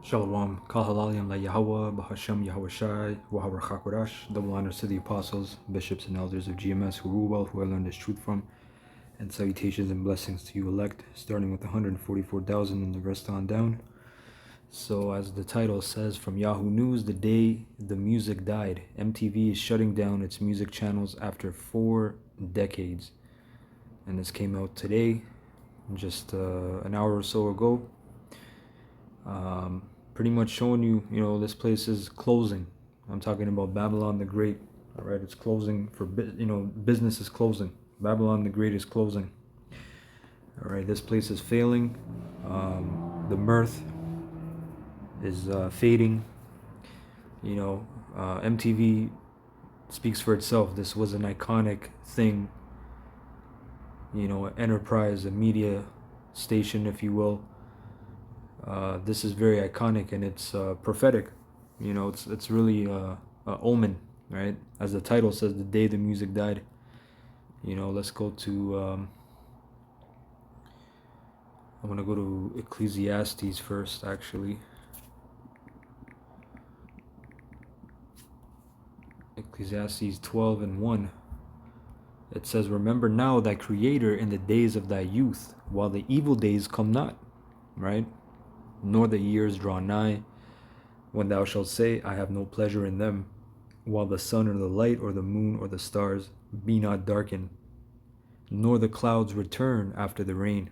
Shalom, Kal Halalim La Yahweh, Bahashem Yahweh Shai, Wahawar Chakorash, double honors to the apostles, bishops, and elders of GMS who rule well, who I learned this truth from, and salutations and blessings to you elect, starting with 144,000 and the rest on down. So, as the title says from Yahoo News, the day the music died, MTV is shutting down its music channels after 4 decades. And this came out today, just an hour or so ago. Pretty much showing you, this place is closing. I'm talking about Babylon the Great. All right, it's closing for business is closing. Babylon the Great is closing. All right, this place is failing. The mirth is fading. MTV speaks for itself. This was an iconic thing. Enterprise, a media station, if you will. This is very iconic and it's prophetic. It's really a omen, right? As the title says, the day the music died. Let's go to. I'm gonna go to Ecclesiastes first, actually. Ecclesiastes 12 and 1. It says, "Remember now thy Creator in the days of thy youth, while the evil days come not," right? "Nor the years draw nigh, when thou shalt say, I have no pleasure in them, while the sun or the light or the moon or the stars be not darkened, nor the clouds return after the rain."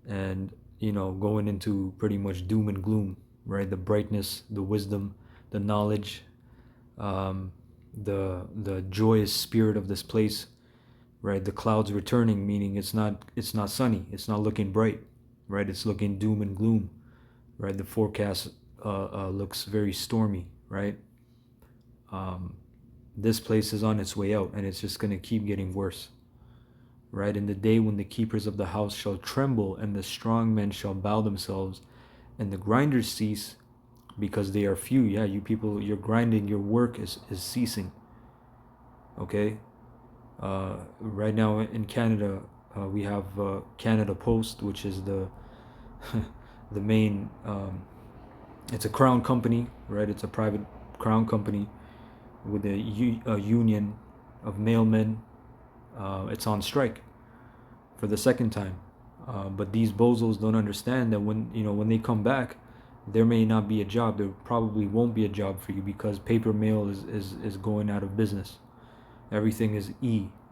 And, going into pretty much doom and gloom, right? The brightness, the wisdom, the knowledge, the joyous spirit of this place, right? The clouds returning, meaning it's not sunny, it's not looking bright, right? It's looking doom and gloom, right? The forecast looks very stormy, right? This place is on its way out, and it's just going to keep getting worse, right? "In the day when the keepers of the house shall tremble, and the strong men shall bow themselves, and the grinders cease, because they are few." Yeah, you people, you're grinding, your work is ceasing. Okay? Right now in Canada, we have Canada Post, which is the the main. It's a crown company, right? It's a private crown company with a union of mailmen. It's on strike for the second time. But these bozos don't understand that when they come back, there may not be a job. There probably won't be a job for you because paper mail is going out of business. Everything is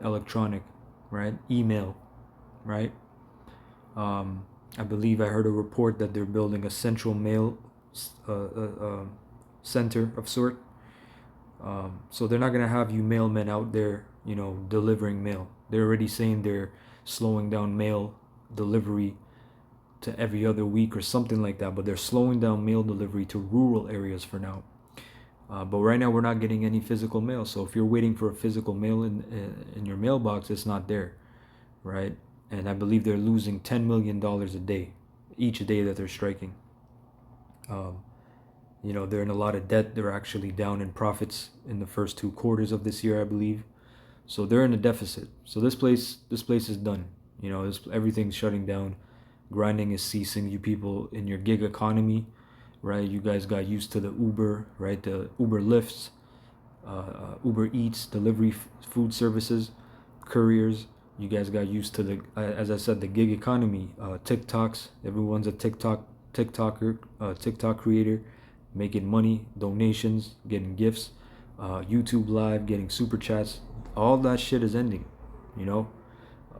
electronic, right? Email, right? I believe I heard a report that they're building a central mail center of sort. So they're not gonna have you mailmen out there, delivering mail. They're already saying they're slowing down mail delivery to every other week or something like that. But they're slowing down mail delivery to rural areas for now. But right now we're not getting any physical mail. So if you're waiting for a physical mail in your mailbox, it's not there, right? And I believe they're losing $10 million a day, each day that they're striking. They're in a lot of debt. They're actually down in profits in the first 2 quarters of this year, I believe. So they're in a deficit. So this place is done. Everything's shutting down. Grinding is ceasing. You people in your gig economy, right? You guys got used to the Uber, right? The Uber Lifts, Uber Eats, delivery food services, couriers. You guys got used to as I said, the gig economy. TikToks. Everyone's a TikToker, TikTok creator, making money, donations, getting gifts, YouTube Live, getting super chats. All that shit is ending. You know,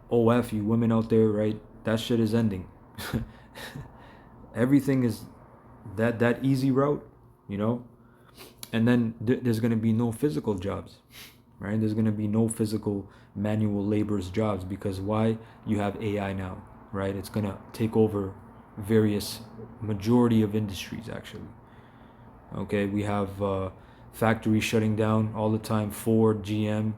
OF, you women out there, right? That shit is ending. Everything is that easy route, you know. And then there's gonna be no physical jobs, right? There's gonna be no physical manual labor's jobs because why? You have AI now, right? It's gonna take over various majority of industries actually. Okay, we have factories shutting down all the time. Ford, GM,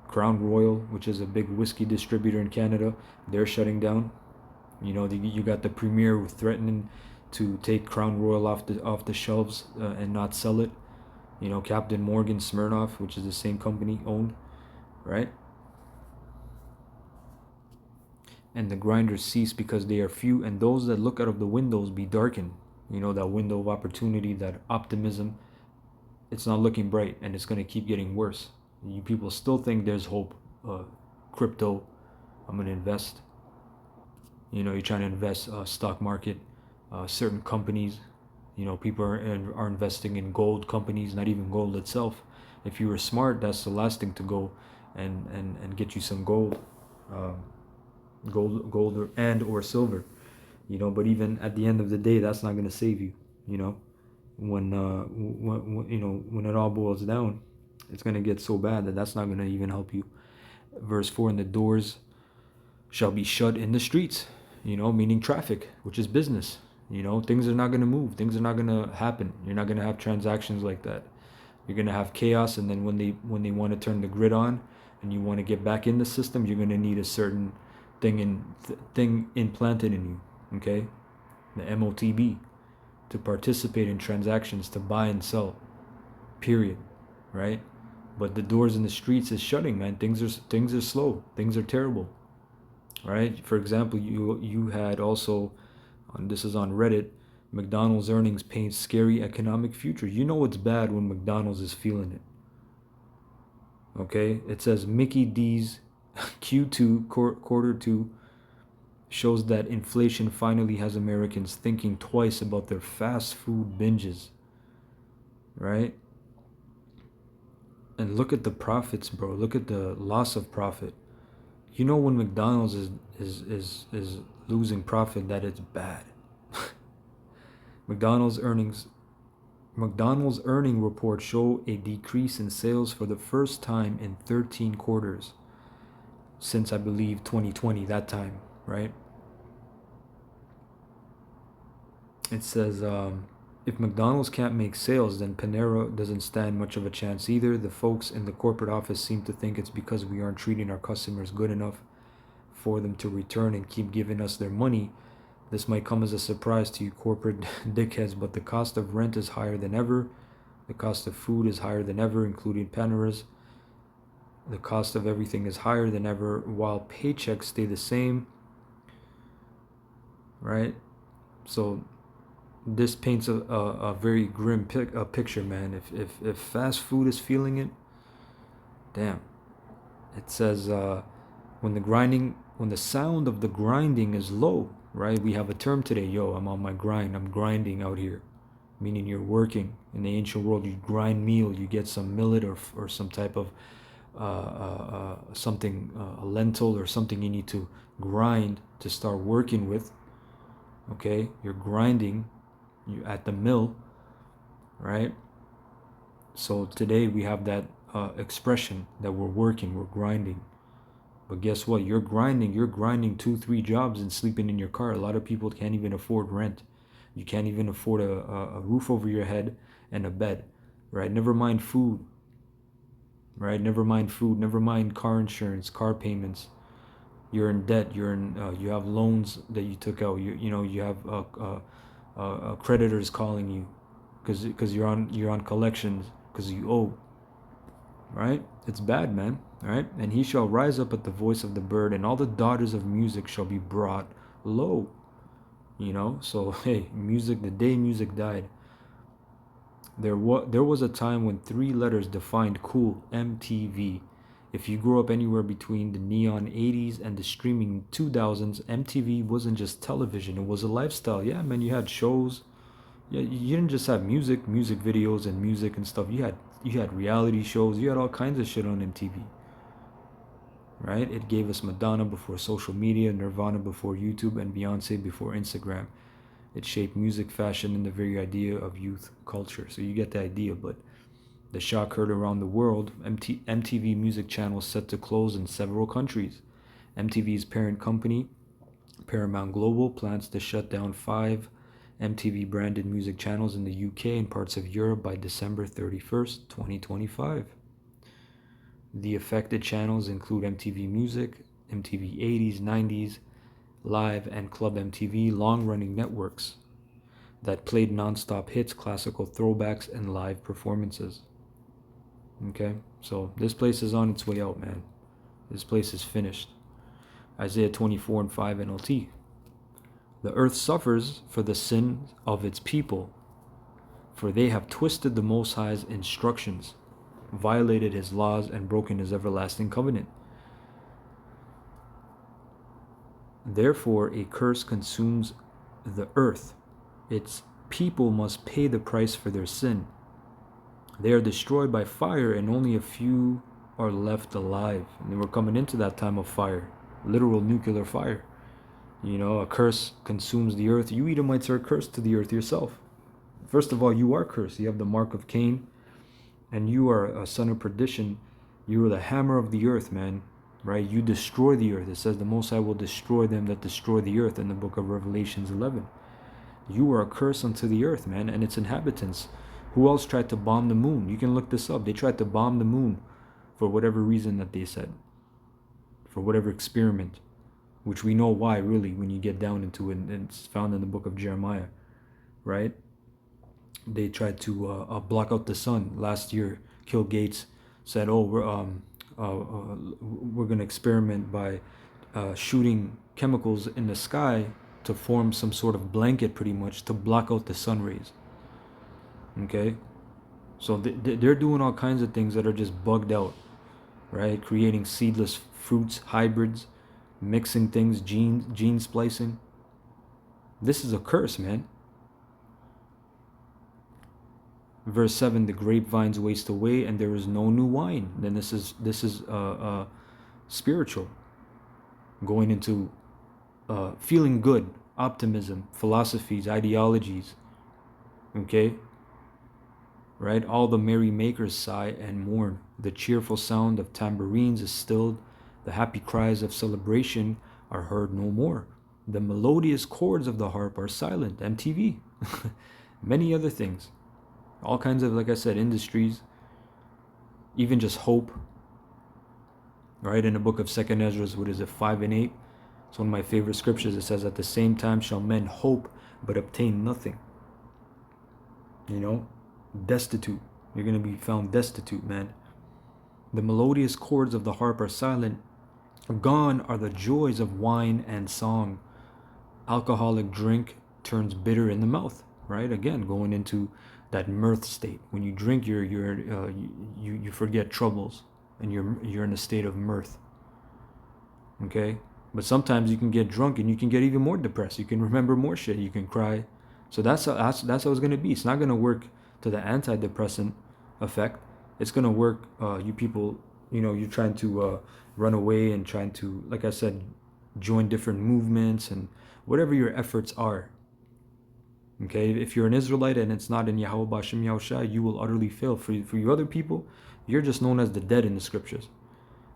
Crown Royal, which is a big whiskey distributor in Canada, they're shutting down. You got the Premier threatening to take Crown Royal off the shelves and not sell it. Captain Morgan Smirnoff, which is the same company owned, right? "And the grinders cease because they are few, and those that look out of the windows be darkened." You know, that window of opportunity, that optimism, it's not looking bright, and it's going to keep getting worse. You people still think there's hope. Crypto, I'm going to invest. You know, you're trying to invest stock market, certain companies. You know, people are investing in gold companies, not even gold itself. If you were smart, that's the last thing to go and get you some gold, um, and or silver. You know, but even at the end of the day, that's not going to save you. You know, when you know, when it all boils down, it's going to get so bad that that's not going to even help you. Verse 4, and the doors shall be shut in the streets, you know, meaning traffic, which is business. You know, things are not going to move, things are not going to happen. You're not going to have transactions like that. You're going to have chaos, and then when they want to turn the grid on and you want to get back in the system, you're going to need a certain thing implanted in you, okay? The MOTB, to participate in transactions, to buy and sell, period, right? But the doors in the streets is shutting, man. Things are slow, things are terrible, right? For example, you had also, this is on Reddit, McDonald's earnings paint scary economic future. You know it's bad when McDonald's is feeling it. Okay, it says Mickey D's Q2 quarter two shows that inflation finally has Americans thinking twice about their fast food binges, right? And look at the profits, bro. Look at the loss of profit. You know when McDonald's is losing profit, that it's bad. McDonald's earnings McDonald's earning report show a decrease in sales for the first time in 13 quarters since I believe 2020, that time, right? It says if McDonald's can't make sales, then Panera doesn't stand much of a chance either. The folks in the corporate office seem to think it's because we aren't treating our customers good enough for them to return and keep giving us their money. This might come as a surprise to you corporate dickheads, but the cost of rent is higher than ever. The cost of food is higher than ever, including Paneras. The cost of everything is higher than ever, while paychecks stay the same, right? So this paints a very grim picture, man. If fast food is feeling it, damn. It says when the sound of the grinding is low, right? We have a term today, yo, I'm on my grind, I'm grinding out here, meaning you're working. In the ancient world, you grind meal, you get some millet or some type of something, a lentil or something you need to grind to start working with. Okay, you're grinding, you at the mill, right? So today we have that expression that we're working, we're grinding. But guess what? You're grinding 2, 3 jobs and sleeping in your car. A lot of people can't even afford rent. You can't even afford a roof over your head and a bed, right? Never mind food, right? Never mind food. Never mind car insurance, car payments. You're in debt. You have loans that you took out. You have creditors calling you because you're on collections because you owe, right? It's bad, man. All right. And he shall rise up at the voice of the bird, and all the daughters of music shall be brought low. You know. So hey, music. The day music died, there was a time when 3 letters defined cool: MTV. If you grew up anywhere between the neon 80s and the streaming 2000s, MTV wasn't just television, it was a lifestyle. Yeah, man, you had shows. Yeah, you didn't just have music videos and music and stuff. You had reality shows. You had all kinds of shit on MTV. Right? It gave us Madonna before social media, Nirvana before YouTube, and Beyonce before Instagram. It shaped music, fashion, and the very idea of youth culture. So you get the idea, but the shock heard around the world. MTV Music Channel set to close in several countries. MTV's parent company, Paramount Global, plans to shut down 5 MTV branded music channels in the UK and parts of Europe by December 31st, 2025. The affected channels include MTV Music, MTV 80s, 90s, Live, and Club MTV, long-running networks that played non-stop hits, classical throwbacks, and live performances. Okay, so this place is on its way out, man. This place is finished. Isaiah 24:5 NLT. The earth suffers for the sin of its people, for they have twisted the Most High's instructions, violated his laws, and broken his everlasting covenant. Therefore, a curse consumes the earth. Its people must pay the price for their sin. They are destroyed by fire, and only a few are left alive. And we're coming into that time of fire, literal nuclear fire. A curse consumes the earth. You Edomites are cursed to the earth yourself. First of all, you are cursed. You have the mark of Cain, and you are a son of perdition. You are the hammer of the earth, man. Right? You destroy the earth. It says the Most High will destroy them that destroy the earth in the book of Revelations 11. You are a curse unto the earth, man, and its inhabitants. Who else tried to bomb the moon? You can look this up. They tried to bomb the moon for whatever reason that they said, for whatever experiment, which we know why, really, when you get down into it, and it's found in the book of Jeremiah, right? They tried to block out the sun. Last year, Bill Gates said, "Oh, we're going to experiment by shooting chemicals in the sky to form some sort of blanket, pretty much, to block out the sun rays." Okay? So they're doing all kinds of things that are just bugged out, right? Creating seedless fruits, hybrids, mixing things, gene splicing. This is a curse, man. Verse 7, the grapevines waste away and there is no new wine. Then this is spiritual. Going into feeling good, optimism, philosophies, ideologies. Okay? Right? All the merry makers sigh and mourn. The cheerful sound of tambourines is stilled. The happy cries of celebration are heard no more. The melodious chords of the harp are silent. MTV. Many other things. All kinds of, like I said, industries. Even just hope. Right? In the book of 2nd Ezra, what is it, 5 and 8? It's one of my favorite scriptures. It says, at the same time shall men hope, but obtain nothing. Destitute. You're going to be found destitute, man. The melodious chords of the harp are silent. Gone are the joys of wine and song. Alcoholic drink turns bitter in the mouth, right? Again, going into that mirth state. When you drink, you forget troubles, and you're in a state of mirth. Okay, but sometimes you can get drunk and you can get even more depressed. You can remember more shit. You can cry. So that's how it's gonna be. It's not gonna work to the antidepressant effect. It's gonna work. You people, you're trying to run away and trying to, like I said, join different movements and whatever your efforts are. Okay, if you're an Israelite and it's not in Yahweh B'Shem Yahushua, you will utterly fail. For you other people, you're just known as the dead in the scriptures.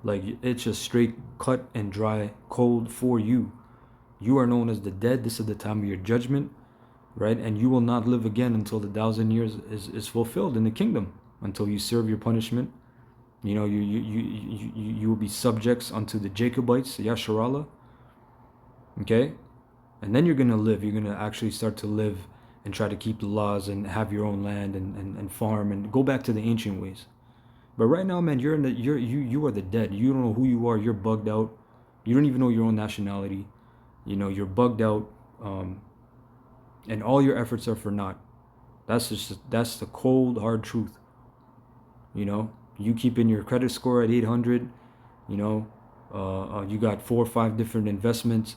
Like, it's just straight cut and dry, cold for you. You are known as the dead. This is the time of your judgment, right? And you will not live again until the 1,000 years is fulfilled in the kingdom, until you serve your punishment. You will be subjects unto the Jacobites, the Yasharallah. Okay? And then you're going to live. You're going to actually start to live and try to keep the laws and have your own land and farm and go back to the ancient ways. But right now, man, you are the dead. You don't know who you are. You're bugged out. You don't even know your own nationality. You're bugged out, and all your efforts are for naught. That's the cold, hard truth. You keeping your credit score at 800. You got 4 or 5 different investments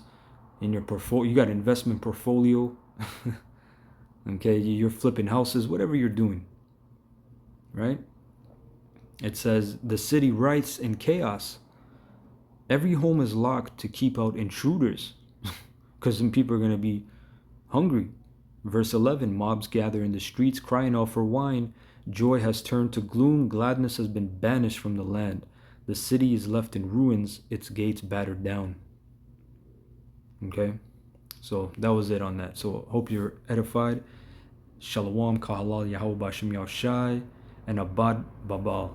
in your portfolio. You got an investment portfolio. Okay, you're flipping houses, whatever you're doing, right? It says, the city writes in chaos. Every home is locked to keep out intruders, because some people are going to be hungry. Verse 11, mobs gather in the streets, crying out for wine. Joy has turned to gloom. Gladness has been banished from the land. The city is left in ruins, its gates battered down. Okay, so that was it on that. So hope you're edified. Shalom, Kahalal, Yahweh B'Shem Yahushai, and Abad Babal.